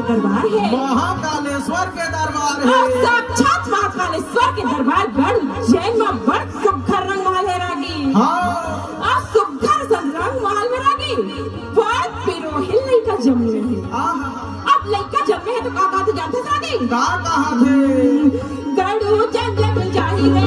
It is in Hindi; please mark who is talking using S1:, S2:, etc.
S1: दरबार है,
S2: महाकालेश्वर के दरबार है।
S1: साक्षात महाकालेश्वर के दरबार गढ़ उज्जैन में बड़ सुघर रंग महल है रागी।
S2: हाँ
S1: सुघर सन रंग महल में रागी बड़ पिरोहिल लइका जन्मे है। अब लइका जन्मे है तो का तो जानते रागी
S2: का कहा थे
S1: गढ़ उज्जैन जब जाही रे